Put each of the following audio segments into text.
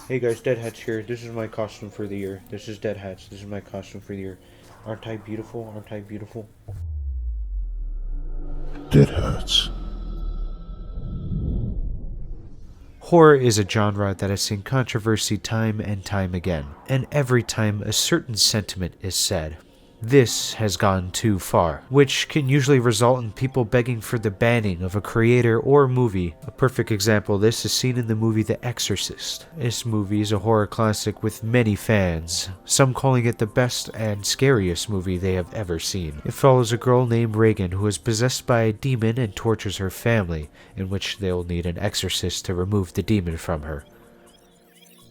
Hey guys, DeadHatz here. This is my costume for the year. This is DeadHatz. This is my costume for the year. Aren't I beautiful? Aren't I beautiful? DeadHatz. Horror is a genre that has seen controversy time and time again, and every time a certain sentiment is said. This has gone too far, which can usually result in people begging for the banning of a creator or movie. A perfect example of this is seen in the movie The Exorcist. This movie is a horror classic with many fans, some calling it the best and scariest movie they have ever seen. It follows a girl named Reagan who is possessed by a demon and tortures her family, in which they'll need an exorcist to remove the demon from her.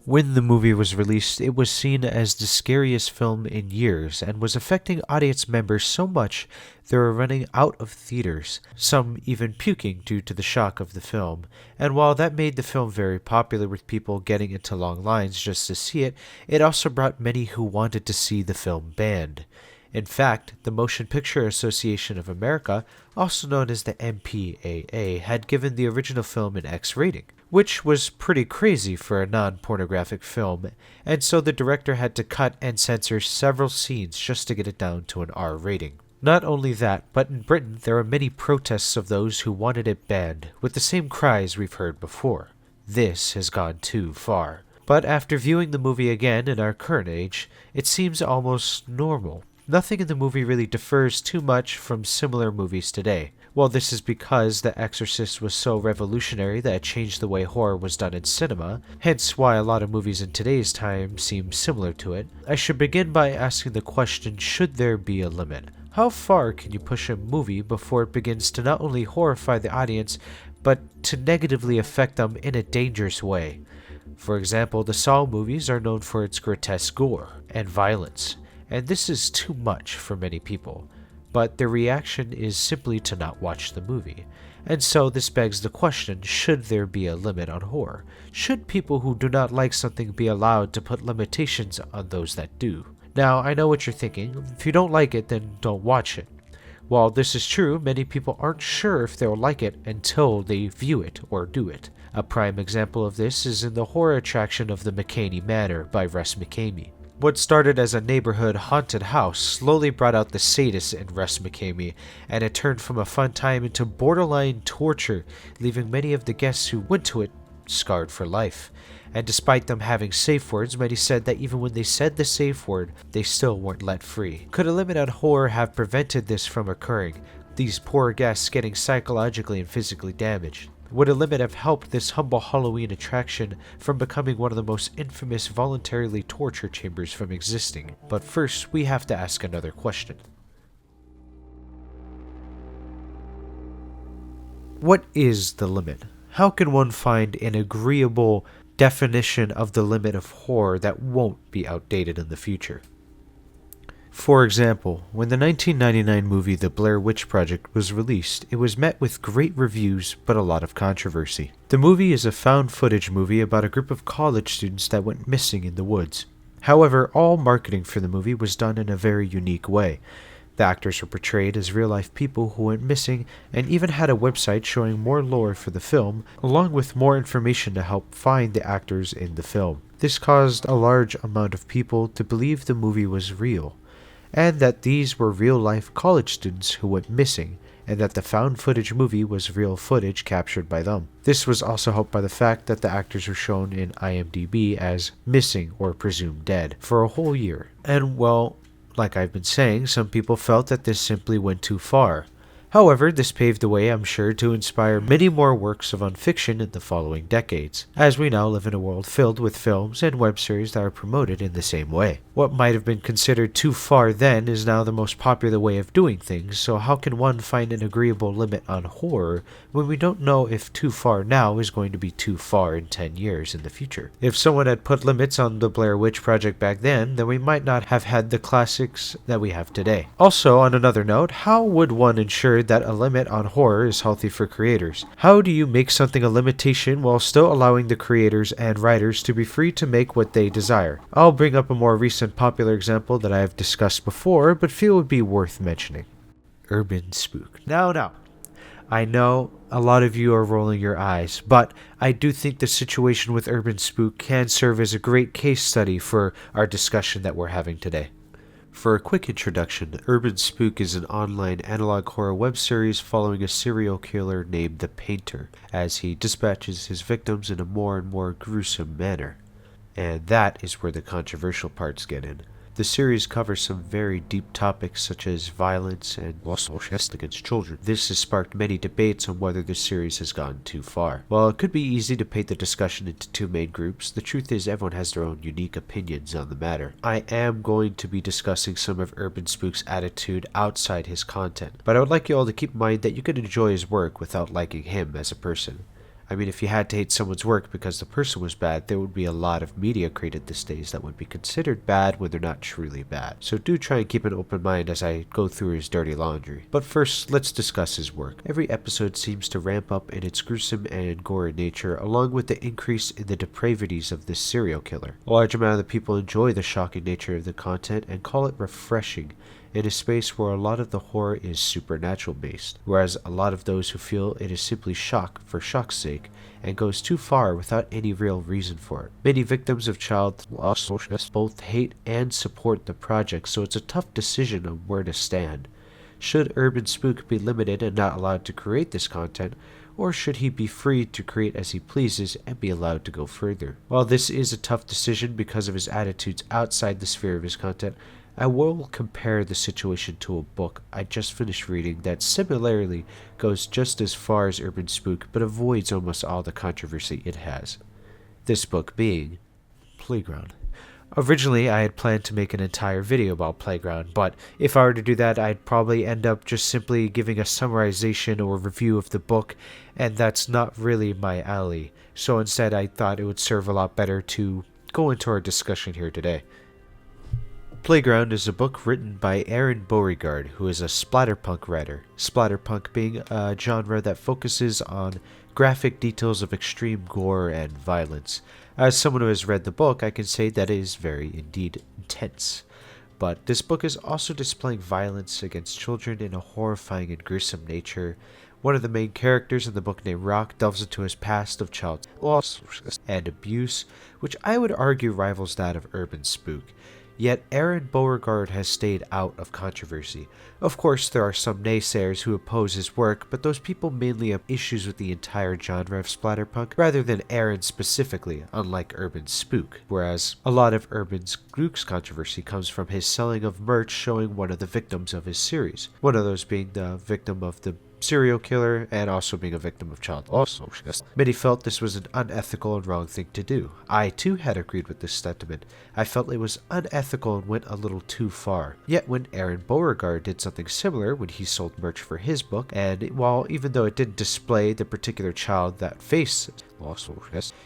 When the movie was released, it was seen as the scariest film in years and was affecting audience members so much they were running out of theaters, some even puking due to the shock of the film. And while that made the film very popular with people getting into long lines just to see it, it also brought many who wanted to see the film banned. In fact, the Motion Picture Association of America, also known as the MPAA, had given the original film an X rating, which was pretty crazy for a non-pornographic film, and so the director had to cut and censor several scenes just to get it down to an R rating. Not only that, but in Britain there are many protests of those who wanted it banned, with the same cries we've heard before. This has gone too far. But after viewing the movie again in our current age, it seems almost normal. Nothing in the movie really differs too much from similar movies today. Well, this is because The Exorcist was so revolutionary that it changed the way horror was done in cinema, hence why a lot of movies in today's time seem similar to it. I should begin by asking the question, should there be a limit? How far can you push a movie before it begins to not only horrify the audience, but to negatively affect them in a dangerous way? For example, the Saw movies are known for its grotesque gore and violence, and this is too much for many people. But their reaction is simply to not watch the movie. And so this begs the question, should there be a limit on horror? Should people who do not like something be allowed to put limitations on those that do? Now, I know what you're thinking. If you don't like it, then don't watch it. While this is true, many people aren't sure if they'll like it until they view it or do it. A prime example of this is in the horror attraction of the McKamey Manor by Russ McKamey. What started as a neighborhood haunted house slowly brought out the sadists in Russ McKamey, and it turned from a fun time into borderline torture, leaving many of the guests who went to it scarred for life. And despite them having safe words, many said that even when they said the safe word, they still weren't let free. Could a limit on horror have prevented this from occurring, these poor guests getting psychologically and physically damaged? Would a limit have helped this humble Halloween attraction from becoming one of the most infamous voluntarily torture chambers from existing? But first, we have to ask another question. What is the limit? How can one find an agreeable definition of the limit of horror that won't be outdated in the future? For example, when the 1999 movie The Blair Witch Project was released, it was met with great reviews but a lot of controversy. The movie is a found footage movie about a group of college students that went missing in the woods. However, all marketing for the movie was done in a very unique way. The actors were portrayed as real-life people who went missing and even had a website showing more lore for the film, along with more information to help find the actors in the film. This caused a large amount of people to believe the movie was real, and that these were real-life college students who went missing, and that the found footage movie was real footage captured by them. This was also helped by the fact that the actors were shown in IMDb as missing or presumed dead for a whole year. And well, like I've been saying, some people felt that this simply went too far. However, this paved the way, I'm sure, to inspire many more works of unfiction in the following decades, as we now live in a world filled with films and web series that are promoted in the same way. What might have been considered too far then is now the most popular way of doing things, so how can one find an agreeable limit on horror when we don't know if too far now is going to be too far in 10 years in the future? If someone had put limits on the Blair Witch Project back then we might not have had the classics that we have today. Also, on another note, how would one ensure that a limit on horror is healthy for creators? How do you make something a limitation while still allowing the creators and writers to be free to make what they desire? I'll bring up a more recent popular example that I have discussed before, but feel would be worth mentioning. UrbanSPOOK. Now, I know a lot of you are rolling your eyes, but I do think the situation with UrbanSPOOK can serve as a great case study for our discussion that we're having today. For a quick introduction, UrbanSPOOK is an online analog horror web series following a serial killer named the Painter, as he dispatches his victims in a more and more gruesome manner. And that is where the controversial parts get in. The series covers some very deep topics such as violence and assault against children. This has sparked many debates on whether the series has gone too far. While it could be easy to paint the discussion into two main groups, the truth is everyone has their own unique opinions on the matter. I am going to be discussing some of UrbanSPOOK's attitude outside his content, but I would like you all to keep in mind that you can enjoy his work without liking him as a person. I mean, if you had to hate someone's work because the person was bad, there would be a lot of media created these days that would be considered bad when they're not truly bad. So do try and keep an open mind as I go through his dirty laundry. But first, let's discuss his work. Every episode seems to ramp up in its gruesome and gory nature, along with the increase in the depravities of this serial killer. A large amount of the people enjoy the shocking nature of the content and call it refreshing, in a space where a lot of the horror is supernatural based, whereas a lot of those who feel it is simply shock for shock's sake and goes too far without any real reason for it. Many victims of child loss both hate and support the project, so it's a tough decision on where to stand. Should UrbanSPOOK be limited and not allowed to create this content, or should he be free to create as he pleases and be allowed to go further? While this is a tough decision because of his attitudes outside the sphere of his content, I will compare the situation to a book I just finished reading that similarly goes just as far as UrbanSPOOK but avoids almost all the controversy it has. This book being Playground. Originally, I had planned to make an entire video about Playground, but if I were to do that, I'd probably end up just simply giving a summarization or review of the book, and that's not really my alley. So instead, I thought it would serve a lot better to go into our discussion here today. Playground is a book written by Aaron Beauregard, who is a splatterpunk writer. Splatterpunk being a genre that focuses on graphic details of extreme gore and violence. As someone who has read the book, I can say that it is very indeed intense. But this book is also displaying violence against children in a horrifying and gruesome nature. One of the main characters in the book named Rock delves into his past of child loss and abuse, which I would argue rivals that of UrbanSPOOK. Yet Aaron Beauregard has stayed out of controversy. Of course, there are some naysayers who oppose his work, but those people mainly have issues with the entire genre of splatterpunk, rather than Aaron specifically, unlike UrbanSPOOK, whereas a lot of UrbanSPOOK's controversy comes from his selling of merch showing one of the victims of his series, one of those being the victim of the serial killer and also being a victim of child assault. Many felt this was an unethical and wrong thing to do. I too had agreed with this sentiment. I felt it was unethical and went a little too far. Yet when Aaron Beauregard did something similar when he sold merch for his book, and while even though it didn't display the particular child that faced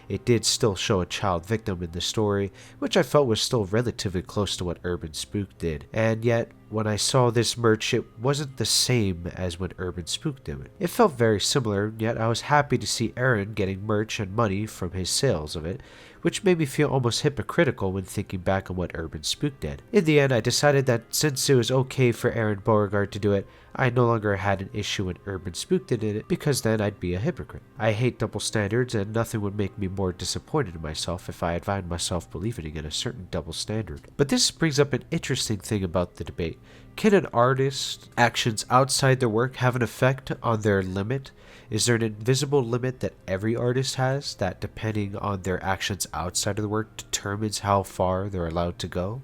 it did still show a child victim in the story, which I felt was still relatively close to what UrbanSPOOK did. And yet, when I saw this merch, it wasn't the same as when UrbanSPOOK did it. It felt very similar, yet I was happy to see Aaron getting merch and money from his sales of it, which made me feel almost hypocritical when thinking back on what UrbanSPOOK did. In the end, I decided that since it was okay for Aaron Beauregard to do it, I no longer had an issue when UrbanSPOOK did it, because then I'd be a hypocrite. I hate double standards, and nothing would make me more disappointed in myself if I had found myself believing in a certain double standard. But this brings up an interesting thing about the debate. Can an artist's actions outside their work have an effect on their limit? Is there an invisible limit that every artist has that, depending on their actions outside of the work, determines how far they're allowed to go?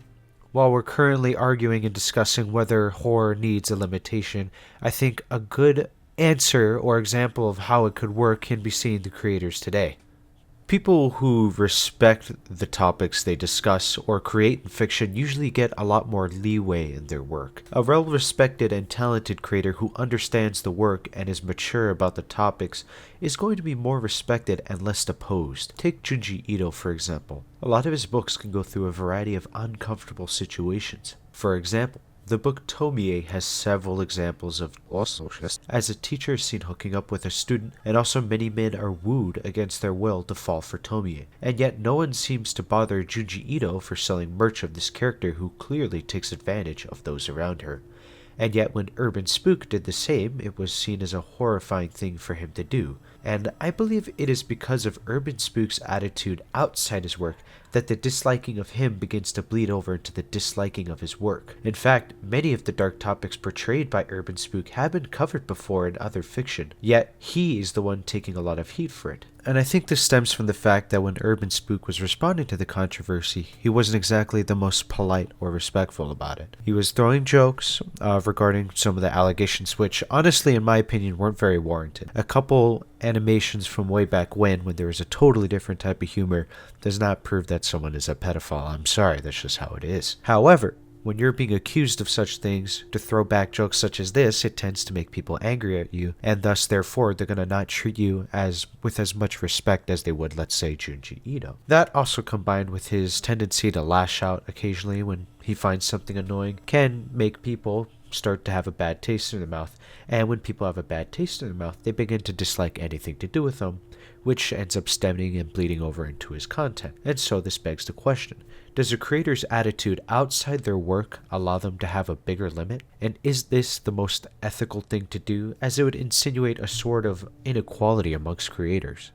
While we're currently arguing and discussing whether horror needs a limitation, I think a good answer or example of how it could work can be seen in the creators today. People who respect the topics they discuss or create in fiction usually get a lot more leeway in their work. A well-respected and talented creator who understands the work and is mature about the topics is going to be more respected and less opposed. Take Junji Ito, for example. A lot of his books can go through a variety of uncomfortable situations. For example, the book Tomie has several examples of as a teacher is seen hooking up with a student, and also many men are wooed against their will to fall for Tomie. And yet no one seems to bother Junji Ito for selling merch of this character who clearly takes advantage of those around her. And yet when UrbanSPOOK did the same, it was seen as a horrifying thing for him to do. And I believe it is because of UrbanSPOOK's attitude outside his work that the disliking of him begins to bleed over into the disliking of his work. In fact, many of the dark topics portrayed by UrbanSPOOK have been covered before in other fiction, yet he is the one taking a lot of heat for it. And I think this stems from the fact that when UrbanSPOOK was responding to the controversy, he wasn't exactly the most polite or respectful about it. He was throwing jokes regarding some of the allegations, which honestly, in my opinion, weren't very warranted. A couple animations from way back when there was a totally different type of humor, does not prove that someone is a pedophile. I'm sorry, that's just how it is. However, when you're being accused of such things, to throw back jokes such as this, it tends to make people angry at you, and thus, therefore, they're going to not treat you with as much respect as they would, let's say, Junji Ito. That also combined with his tendency to lash out occasionally when he finds something annoying can make people start to have a bad taste in their mouth, and when people have a bad taste in their mouth, they begin to dislike anything to do with them, which ends up stemming and bleeding over into his content. And so this begs the question, does a creator's attitude outside their work allow them to have a bigger limit? And is this the most ethical thing to do, as it would insinuate a sort of inequality amongst creators?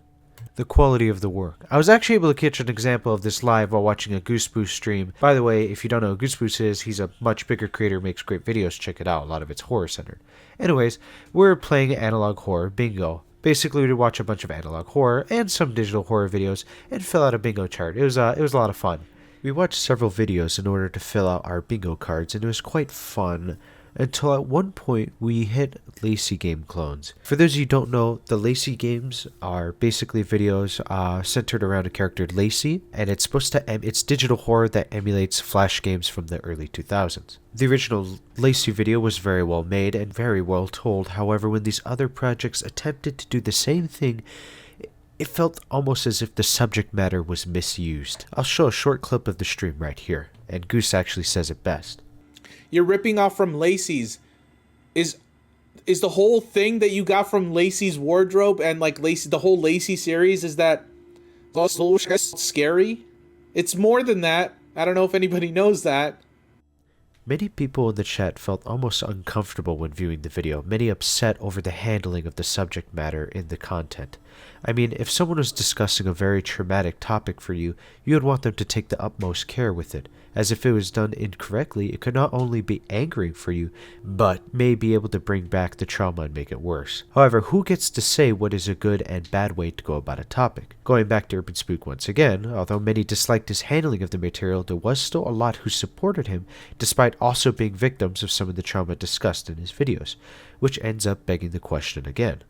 The quality of the work. I was actually able to catch an example of this live while watching a Goose Boose stream. By the way, if you don't know who Goose Boose is, he's a much bigger creator, makes great videos, check it out, a lot of it's horror centered. Anyways, we're playing analog horror bingo. Basically, we'd watch a bunch of analog horror and some digital horror videos and fill out a bingo chart. It was a lot of fun. We watched several videos in order to fill out our bingo cards, and it was quite fun until at one point we hit Lacey game clones. For those of you who don't know, the Lacey games are basically videos centered around a character Lacey, and it's it's digital horror that emulates Flash games from the early 2000s. The original Lacey video was very well made and very well told. However, when these other projects attempted to do the same thing, it felt almost as if the subject matter was misused. I'll show a short clip of the stream right here, and Goose actually says it best. You're ripping off from Lacey's. Is the whole thing that you got from Lacey's wardrobe and like Lacey, the whole Lacey series, is that scary? It's more than that. I don't know if anybody knows that. Many people in the chat felt almost uncomfortable when viewing the video, many upset over the handling of the subject matter in the content. I mean, if someone was discussing a very traumatic topic for you, you would want them to take the utmost care with it, as if it was done incorrectly, it could not only be angering for you, but may be able to bring back the trauma and make it worse. However, who gets to say what is a good and bad way to go about a topic? Going back to UrbanSPOOK once again, although many disliked his handling of the material, there was still a lot who supported him, despite also being victims of some of the trauma discussed in his videos, which ends up begging the question again.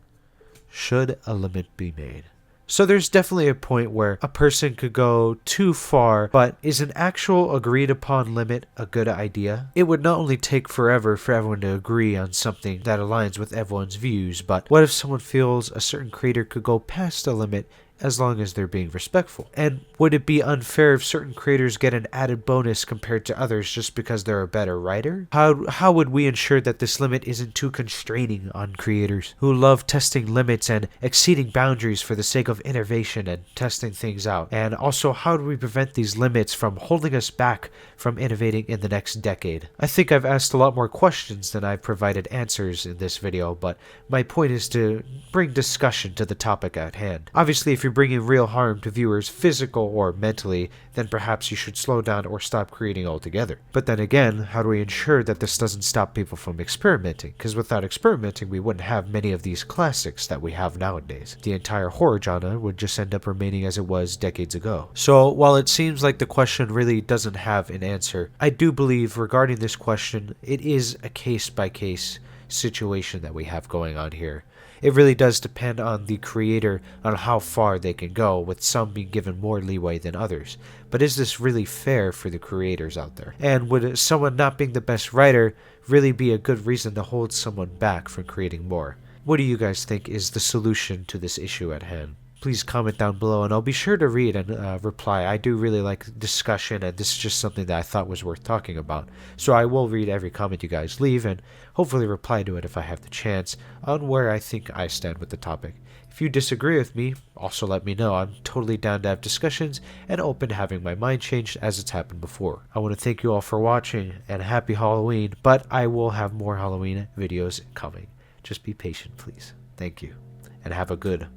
Should a limit be made? So there's definitely a point where a person could go too far, but is an actual agreed upon limit a good idea? It would not only take forever for everyone to agree on something that aligns with everyone's views, but what if someone feels a certain creator could go past a limit as long as they're being respectful? And would it be unfair if certain creators get an added bonus compared to others just because they're a better writer? How would we ensure that this limit isn't too constraining on creators who love testing limits and exceeding boundaries for the sake of innovation and testing things out? And also, how do we prevent these limits from holding us back from innovating in the next decade? I think I've asked a lot more questions than I've provided answers in this video, but my point is to bring discussion to the topic at hand. Obviously, if you're bringing real harm to viewers, physical or mentally, then perhaps you should slow down or stop creating altogether. But then again, how do we ensure that this doesn't stop people from experimenting? Because without experimenting, we wouldn't have many of these classics that we have nowadays. The entire horror genre would just end up remaining as it was decades ago. So while it seems like the question really doesn't have an answer, I do believe regarding this question, it is a case-by-case situation that we have going on here. It really does depend on the creator on how far they can go, with some being given more leeway than others. But is this really fair for the creators out there? And would someone not being the best writer really be a good reason to hold someone back from creating more? What do you guys think is the solution to this issue at hand? please comment down below, and I'll be sure to read and reply. I do really like discussion, and this is just something that I thought was worth talking about. So I will read every comment you guys leave and hopefully reply to it if I have the chance on where I think I stand with the topic. If you disagree with me, also let me know. I'm totally down to have discussions and open to having my mind changed as it's happened before. I want to thank you all for watching, and happy Halloween, but I will have more Halloween videos coming. Just be patient, please. Thank you, and have a good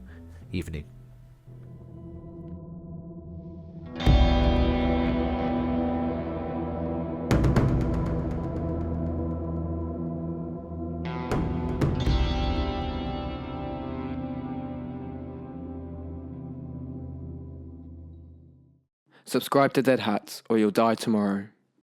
evening. Subscribe to DeadHatz or you'll die tomorrow.